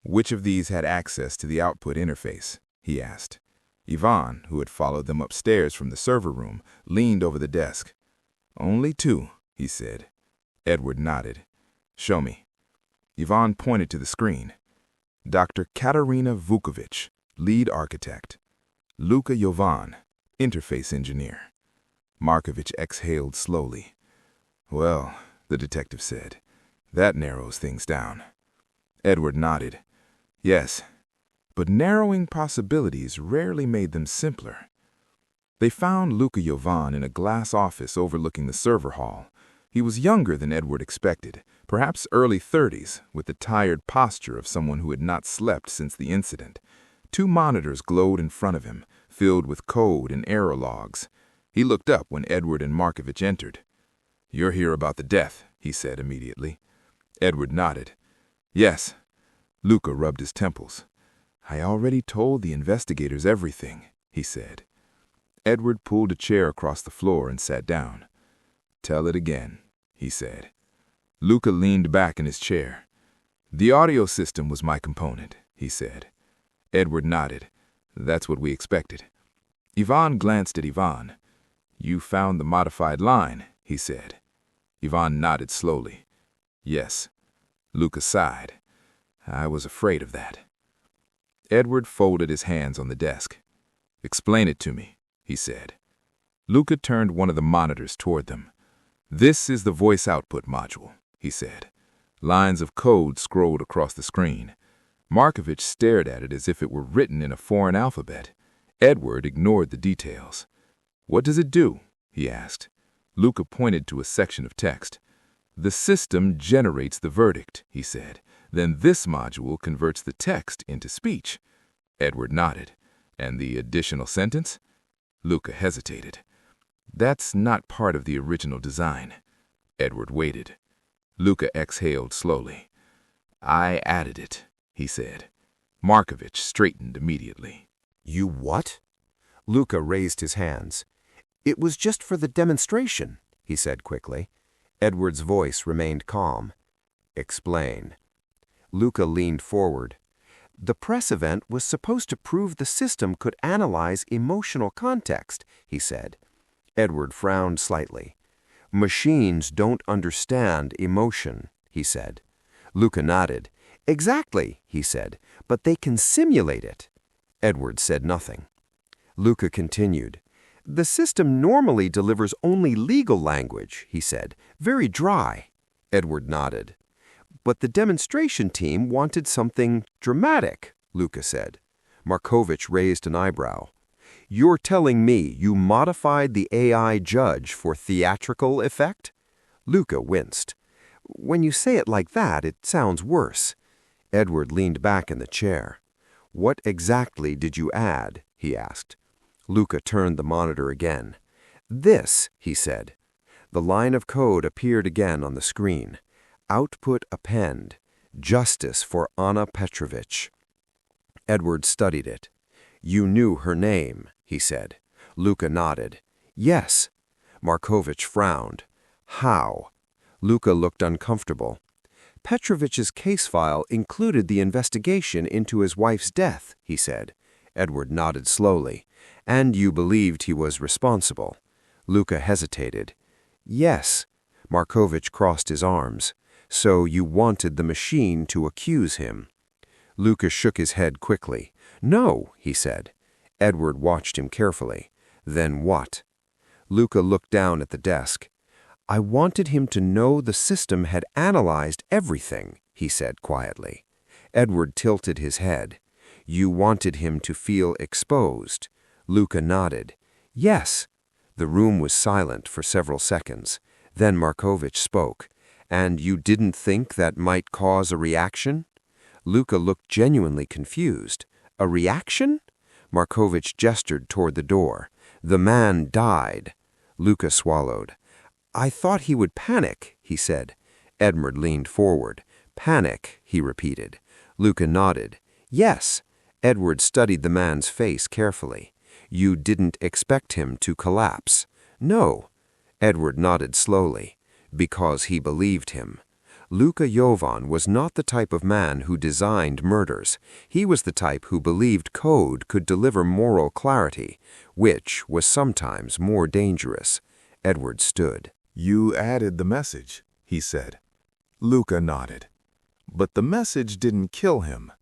Which of these had access to the output interface? He asked. Ivan, who had followed them upstairs from the server room, leaned over the desk. Only 2, he said. Edward nodded. Show me. Ivan pointed to the screen. Dr. Katerina Vukovic, lead architect. Luka Jovan, interface engineer. Markovich exhaled slowly. Well, the detective said, that narrows things down. Edward nodded. Yes, but narrowing possibilities rarely made them simpler. They found Luka Jovan in a glass office overlooking the server hall. He was younger than Edward expected, perhaps early 30s, with the tired posture of someone who had not slept since the incident. 2 monitors glowed in front of him, filled with code and error logs. He looked up when Edward and Markovich entered. You're here about the death, he said immediately. Edward nodded. Yes. Luka rubbed his temples. I already told the investigators everything, he said. Edward pulled a chair across the floor and sat down. Tell it again, he said. Luka leaned back in his chair. The audio system was my component, he said. Edward nodded. That's what we expected. Ivan glanced at Ivan. You found the modified line, he said. Ivan nodded slowly. Yes. Luka sighed. I was afraid of that. Edward folded his hands on the desk. Explain it to me, he said. Luka turned one of the monitors toward them. This is the voice output module, he said. Lines of code scrolled across the screen. Markovich stared at it as if it were written in a foreign alphabet. Edward ignored the details. What does it do? He asked. Luka pointed to a section of text. The system generates the verdict, he said. Then this module converts the text into speech. Edward nodded. And the additional sentence? Luka hesitated. That's not part of the original design. Edward waited. Luka exhaled slowly. I added it, he said. Markovich straightened immediately. You what? Luka raised his hands. It was just for the demonstration, he said quickly. Edward's voice remained calm. Explain. Luka leaned forward. The press event was supposed to prove the system could analyze emotional context, he said. Edward frowned slightly. Machines don't understand emotion, he said. Luka nodded. Exactly, he said, but they can simulate it. Edward said nothing. Luka continued. The system normally delivers only legal language, he said. Very dry. Edward nodded. But the demonstration team wanted something dramatic, Luka said. Markovich raised an eyebrow. You're telling me you modified the AI judge for theatrical effect? Luka winced. When you say it like that, it sounds worse. Edward leaned back in the chair. What exactly did you add? He asked. Luka turned the monitor again. This, he said. The line of code appeared again on the screen. Output append. Justice for Anna Petrovich. Edward studied it. You knew her name, he said. Luka nodded. Yes. Markovich frowned. How? Luka looked uncomfortable. Petrovich's case file included the investigation into his wife's death, he said. Edward nodded slowly. And you believed he was responsible. Luka hesitated. Yes. Markovich crossed his arms. So you wanted the machine to accuse him. Luka shook his head quickly. No, he said. Edward watched him carefully. Then what? Luca looked down at the desk. I wanted him to know the system had analyzed everything, he said quietly. Edward tilted his head. You wanted him to feel exposed. Luca nodded. Yes. The room was silent for several seconds. Then Markovich spoke. And you didn't think that might cause a reaction? Luca looked genuinely confused. A reaction? Markovich gestured toward the door. The man died. Luca swallowed. I thought he would panic, he said. Edward leaned forward. Panic, he repeated. Luca nodded. Yes. Edward studied the man's face carefully. You didn't expect him to collapse. No. Edward nodded slowly. Because he believed him. Luca Jovan was not the type of man who designed murders. He was the type who believed code could deliver moral clarity, which was sometimes more dangerous. Edward stood. You added the message, he said. Luca nodded. But the message didn't kill him.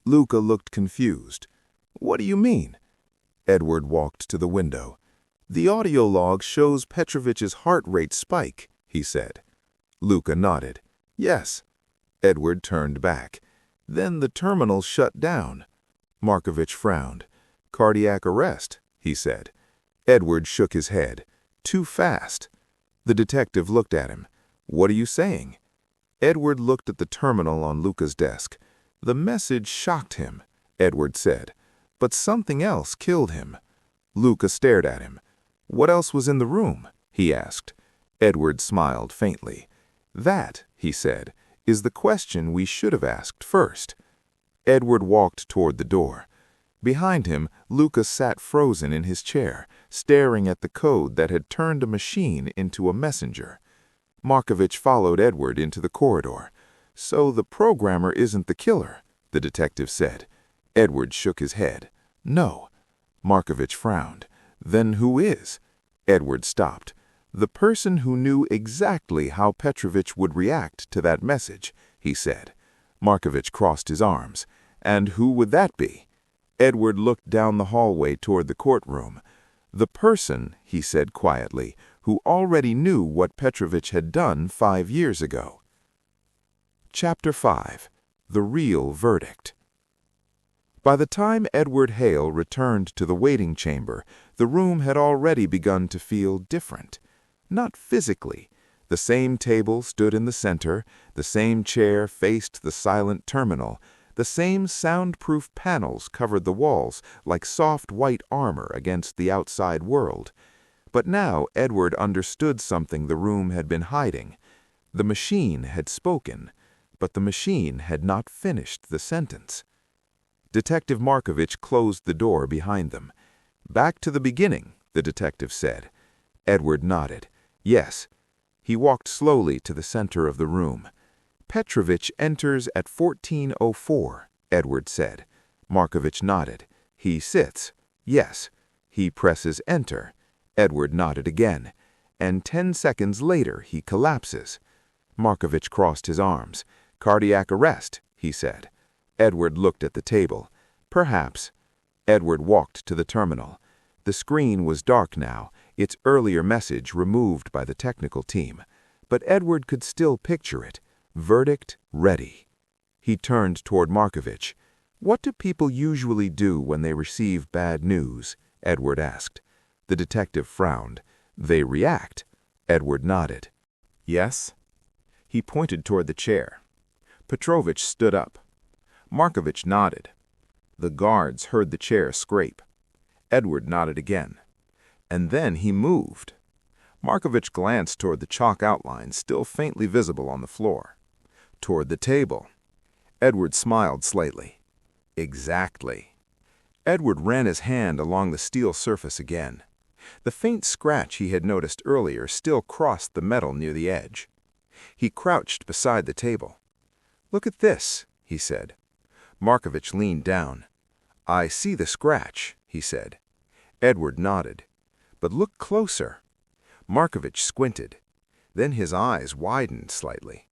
Luca looked confused. What do you mean? Edward walked to the window. The audio log shows Petrovich's heart rate spike, he said. Luca nodded. Yes. Edward turned back. Then the terminal shut down. Markovich frowned. Cardiac arrest, he said. Edward shook his head. Too fast. The detective looked at him. What are you saying? Edward looked at the terminal on Luca's desk. The message shocked him, Edward said. But something else killed him. Luca stared at him. What else was in the room? He asked. Edward smiled faintly. That, he said, is the question we should have asked first. Edward walked toward the door. Behind him, Luca sat frozen in his chair, staring at the code that had turned a machine into a messenger. Markovich followed Edward into the corridor. So the programmer isn't the killer, the detective said. Edward shook his head. No. Markovich frowned. Then who is? Edward stopped. The person who knew exactly how Petrovich would react to that message, he said. Markovich crossed his arms. And who would that be? Edward looked down the hallway toward the courtroom. The person, he said quietly, who already knew what Petrovich had done 5 years ago. Chapter 5. The Real Verdict. By the time Edward Hale returned to the waiting chamber, the room had already begun to feel different. Not physically. The same table stood in the center, the same chair faced the silent terminal, the same soundproof panels covered the walls like soft white armor against the outside world. But now Edward understood something the room had been hiding. The machine had spoken, but the machine had not finished the sentence. Detective Markovich closed the door behind them. Back to the beginning, the detective said. Edward nodded. Yes. He walked slowly to the center of the room. Petrovich enters at 14:04, Edward said. Markovich nodded. He sits. Yes. He presses enter. Edward nodded again. And 10 seconds later he collapses. Markovich crossed his arms. Cardiac arrest, he said. Edward looked at the table. Perhaps. Edward walked to the terminal. The screen was dark now, its earlier message removed by the technical team. But Edward could still picture it. Verdict ready. He turned toward Markovich. What do people usually do when they receive bad news? Edward asked. The detective frowned. They react. Edward nodded. Yes? He pointed toward the chair. Petrovich stood up. Markovich nodded. The guards heard the chair scrape. Edward nodded again. And then he moved. Markovich glanced toward the chalk outline still faintly visible on the floor. Toward the table. Edward smiled slightly. Exactly. Edward ran his hand along the steel surface again. The faint scratch he had noticed earlier still crossed the metal near the edge. He crouched beside the table. Look at this, he said. Markovich leaned down. I see the scratch, he said. Edward nodded. But look closer. Markovich squinted. Then his eyes widened slightly.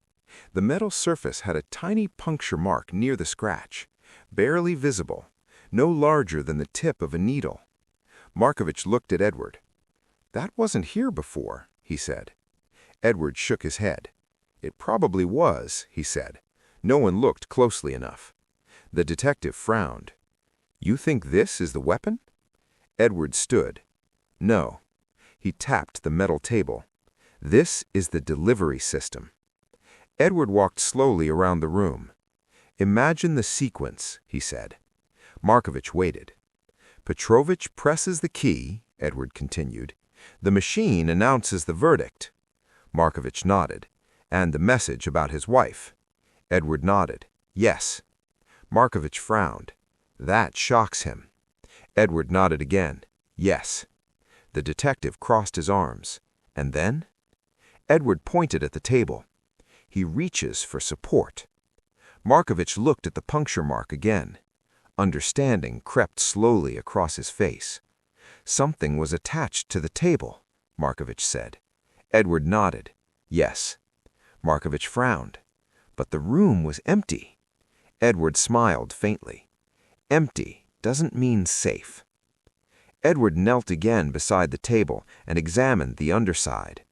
The metal surface had a tiny puncture mark near the scratch, barely visible, no larger than the tip of a needle. Markovich looked at Edward. "That wasn't here before," he said. Edward shook his head. "It probably was," he said. "No one looked closely enough." The detective frowned. "You think this is the weapon?" Edward stood. "No." He tapped the metal table. "This is the delivery system." Edward walked slowly around the room. "Imagine the sequence," he said. Markovich waited. "Petrovich presses the key," Edward continued. "The machine announces the verdict." Markovich nodded. "And the message about his wife." Edward nodded. "Yes." Markovich frowned. "That shocks him." Edward nodded again. "Yes." The detective crossed his arms. "And then?" Edward pointed at the table. "He reaches for support." Markovich looked at the puncture mark again. Understanding crept slowly across his face. "Something was attached to the table," Markovich said. Edward nodded. "Yes." Markovich frowned. "But the room was empty." Edward smiled faintly. "Empty doesn't mean safe." Edward knelt again beside the table and examined the underside.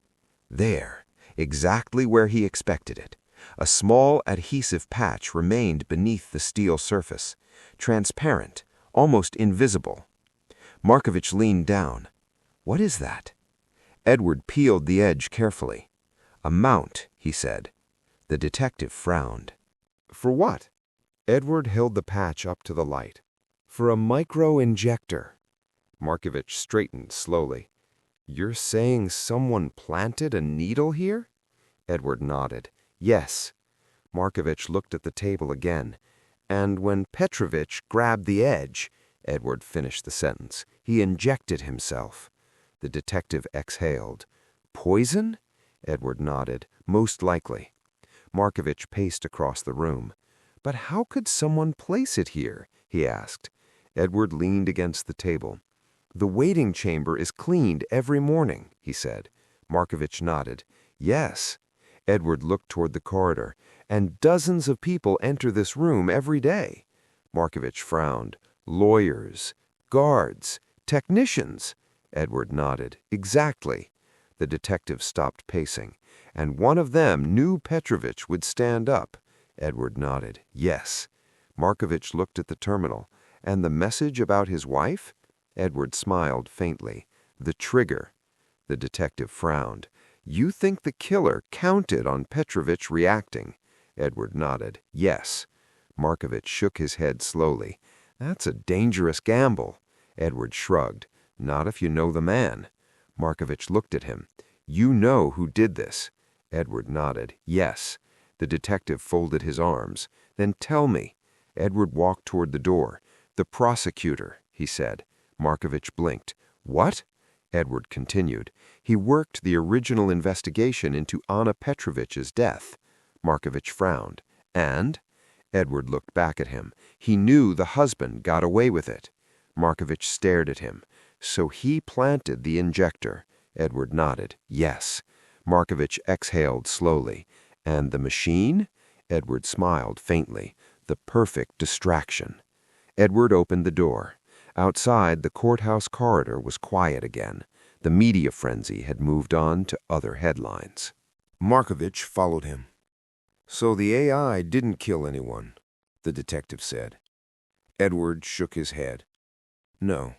There, exactly where he expected it, a small adhesive patch remained beneath the steel surface, transparent, almost invisible. Markovich leaned down. "What is that?" Edward peeled the edge carefully. "A mount," he said. The detective frowned. "For what?" Edward held the patch up to the light. "For a micro-injector." Markovich straightened slowly. "You're saying someone planted a needle here?" Edward nodded. "Yes." Markovich looked at the table again. "And when Petrovich grabbed the edge," Edward finished the sentence, "he injected himself." The detective exhaled. "Poison?" Edward nodded. "Most likely." Markovich paced across the room. "But how could someone place it here?" he asked. Edward leaned against the table. "The waiting chamber is cleaned every morning," he said. Markovich nodded. "Yes." Edward looked toward the corridor. "And dozens of people enter this room every day." Markovich frowned. "Lawyers, guards, technicians." Edward nodded. "Exactly." The detective stopped pacing. "And one of them knew Petrovich would stand up." Edward nodded. "Yes." Markovich looked at the terminal. "And the message about his wife?" Edward smiled faintly. "The trigger." The detective frowned. "You think the killer counted on Petrovich reacting?" Edward nodded. "Yes." Markovich shook his head slowly. "That's a dangerous gamble." Edward shrugged. "Not if you know the man." Markovich looked at him. "You know who did this?" Edward nodded. "Yes." The detective folded his arms. "Then tell me." Edward walked toward the door. "The prosecutor," he said. Markovich blinked. "What?" Edward continued. "He worked the original investigation into Anna Petrovich's death." Markovich frowned. "And?" Edward looked back at him. "He knew the husband got away with it." Markovich stared at him. "So he planted the injector." Edward nodded. "Yes." Markovich exhaled slowly. "And the machine?" Edward smiled faintly. "The perfect distraction." Edward opened the door. Outside, the courthouse corridor was quiet again. The media frenzy had moved on to other headlines. Markovich followed him. "So the AI didn't kill anyone," the detective said. Edward shook his head. "No."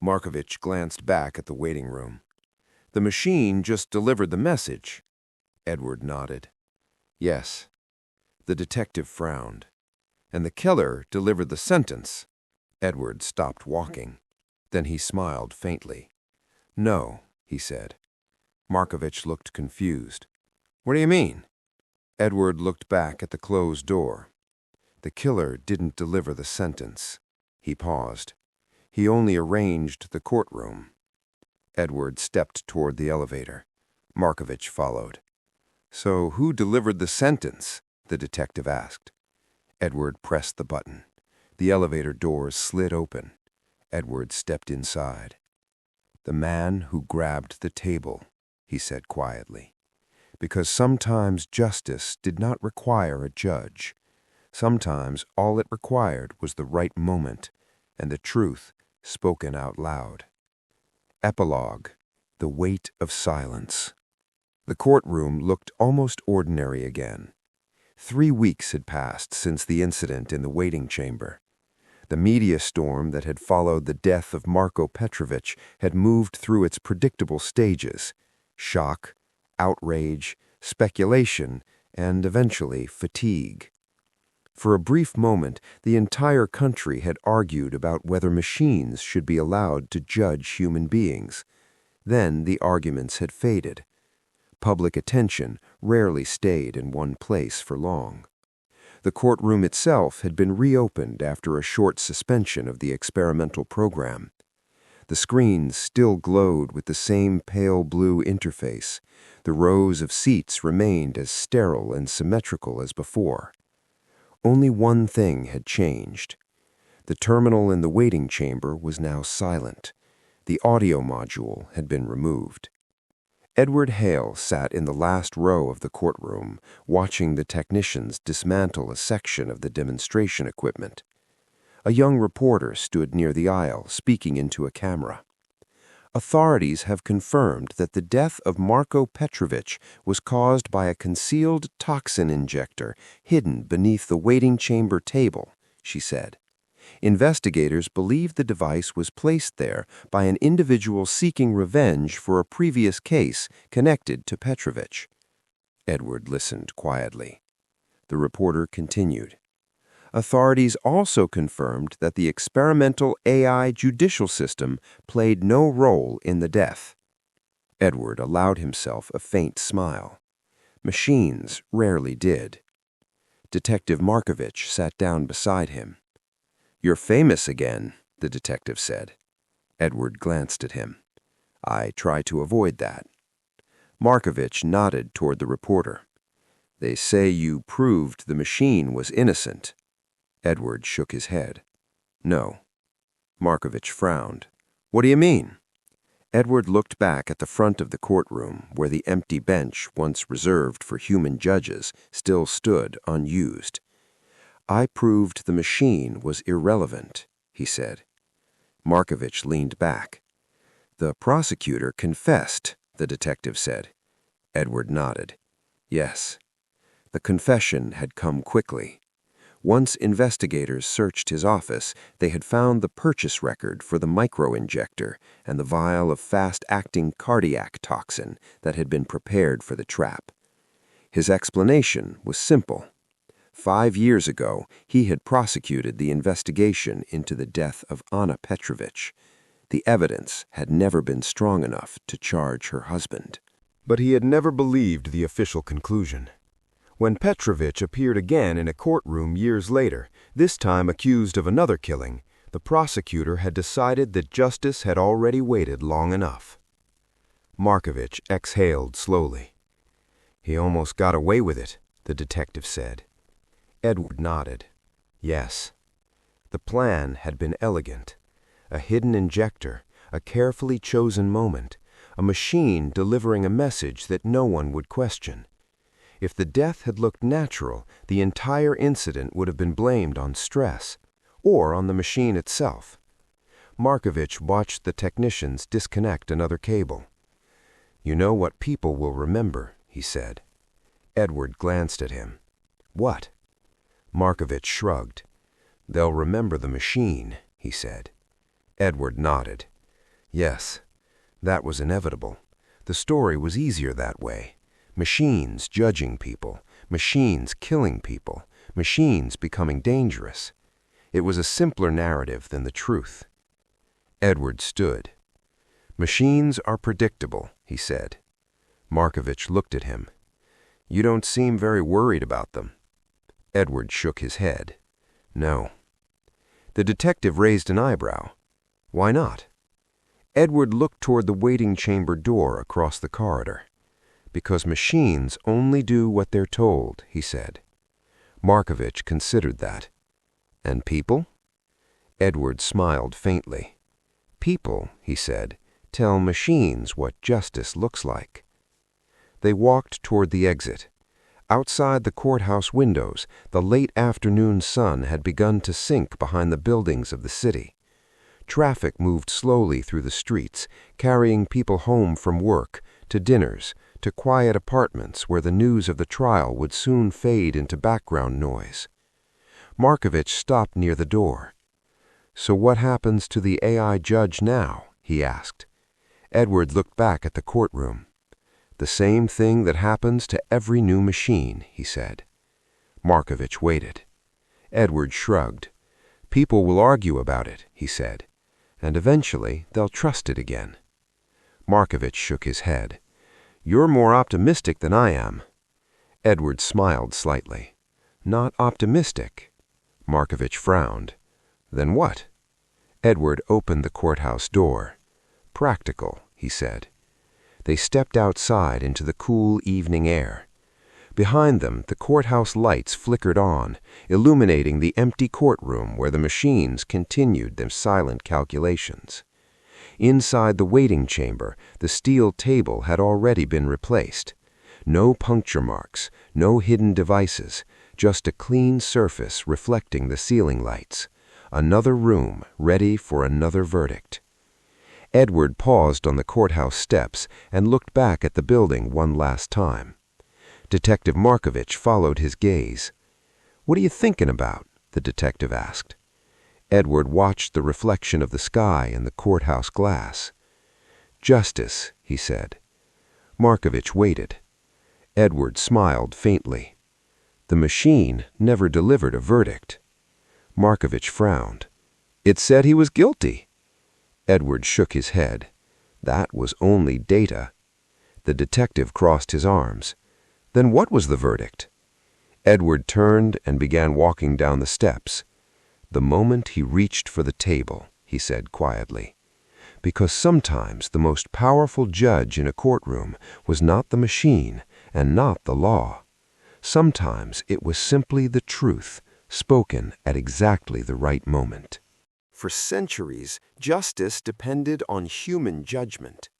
Markovich glanced back at the waiting room. "The machine just delivered the message." Edward nodded. "Yes." The detective frowned. "And the killer delivered the sentence." Edward stopped walking. Then he smiled faintly. "No," he said. Markovich looked confused. "What do you mean?" Edward looked back at the closed door. "The killer didn't deliver the sentence." He paused. "He only arranged the courtroom." Edward stepped toward the elevator. Markovich followed. "So who delivered the sentence?" the detective asked. Edward pressed the button. The elevator doors slid open. Edward stepped inside. "The man who grabbed the table," he said quietly. "Because sometimes justice did not require a judge. Sometimes all it required was the right moment and the truth spoken out loud." Epilogue: The Weight of Silence. The courtroom looked almost ordinary again. 3 weeks had passed since the incident in the waiting chamber. The media storm that had followed the death of Marko Petrovich had moved through its predictable stages: shock, outrage, speculation, and eventually fatigue. For a brief moment, the entire country had argued about whether machines should be allowed to judge human beings. Then the arguments had faded. Public attention rarely stayed in one place for long. The courtroom itself had been reopened after a short suspension of the experimental program. The screens still glowed with the same pale blue interface. The rows of seats remained as sterile and symmetrical as before. Only one thing had changed. The terminal in the waiting chamber was now silent. The audio module had been removed. Edward Hale sat in the last row of the courtroom, watching the technicians dismantle a section of the demonstration equipment. A young reporter stood near the aisle, speaking into a camera. Authorities have confirmed that the death of Marko Petrovich was caused by a concealed toxin injector hidden beneath the waiting chamber table, she said. Investigators believe the device was placed there by an individual seeking revenge for a previous case connected to Petrovich. Edward listened quietly. The reporter continued. Authorities also confirmed that the experimental AI judicial system played no role in the death. Edward allowed himself a faint smile. Machines rarely did. Detective Markovich sat down beside him. "You're famous again," the detective said. Edward glanced at him. "I try to avoid that." Markovich nodded toward the reporter. "They say you proved the machine was innocent." Edward shook his head. "No." Markovich frowned. "What do you mean?" Edward looked back at the front of the courtroom, where the empty bench, once reserved for human judges, still stood unused. "I proved the machine was irrelevant," he said. Markovich leaned back. "The prosecutor confessed," the detective said. Edward nodded. "Yes." The confession had come quickly. Once investigators searched his office, they had found the purchase record for the micro-injector and the vial of fast-acting cardiac toxin that had been prepared for the trap. His explanation was simple. 5 years ago, he had prosecuted the investigation into the death of Anna Petrovich. The evidence had never been strong enough to charge her husband. But he had never believed the official conclusion. When Petrovich appeared again in a courtroom years later, this time accused of another killing, the prosecutor had decided that justice had already waited long enough. Markovich exhaled slowly. "He almost got away with it," the detective said. Edward nodded. Yes. The plan had been elegant. A hidden injector, a carefully chosen moment, a machine delivering a message that no one would question. If the death had looked natural, the entire incident would have been blamed on stress, or on the machine itself. Markovich watched the technicians disconnect another cable. "You know what people will remember," he said. Edward glanced at him. "What?" Markovich shrugged. "They'll remember the machine," he said. Edward nodded. Yes, that was inevitable. The story was easier that way. Machines judging people, machines killing people, machines becoming dangerous. It was a simpler narrative than the truth. Edward stood. "Machines are predictable," he said. Markovich looked at him. "You don't seem very worried about them." Edward shook his head. "No." The detective raised an eyebrow. "Why not?" Edward looked toward the waiting chamber door across the corridor. "Because machines only do what they're told," he said. Markovich considered that. "And people?" Edward smiled faintly. "People," he said, "tell machines what justice looks like." They walked toward the exit. Outside the courthouse windows, the late afternoon sun had begun to sink behind the buildings of the city. Traffic moved slowly through the streets, carrying people home from work, to dinners, to quiet apartments where the news of the trial would soon fade into background noise. Markovich stopped near the door. "So what happens to the AI judge now?" he asked. Edward looked back at the courtroom. "The same thing that happens to every new machine," he said. Markovich waited. Edward shrugged. "People will argue about it," he said, "and eventually they'll trust it again." Markovich shook his head. "You're more optimistic than I am." Edward smiled slightly. "Not optimistic?" Markovich frowned. "Then what?" Edward opened the courthouse door. "Practical," he said. They stepped outside into the cool evening air. Behind them, the courthouse lights flickered on, illuminating the empty courtroom where the machines continued their silent calculations. Inside the waiting chamber, the steel table had already been replaced. No puncture marks, no hidden devices, just a clean surface reflecting the ceiling lights. Another room ready for another verdict. Edward paused on the courthouse steps and looked back at the building one last time. Detective Markovich followed his gaze. "What are you thinking about?" the detective asked. Edward watched the reflection of the sky in the courthouse glass. "Justice," he said. Markovich waited. Edward smiled faintly. "The machine never delivered a verdict." Markovich frowned. "It said he was guilty." Edward shook his head. "That was only data." The detective crossed his arms. "Then what was the verdict?" Edward turned and began walking down the steps. "The moment he reached for the table," he said quietly. "Because sometimes the most powerful judge in a courtroom was not the machine and not the law. Sometimes it was simply the truth, spoken at exactly the right moment." For centuries, justice depended on human judgment.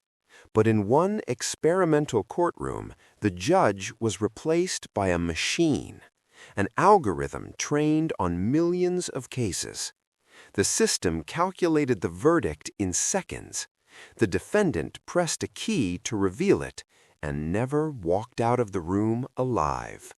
But in one experimental courtroom, the judge was replaced by a machine, an algorithm trained on millions of cases. The system calculated the verdict in seconds. The defendant pressed a key to reveal it and never walked out of the room alive.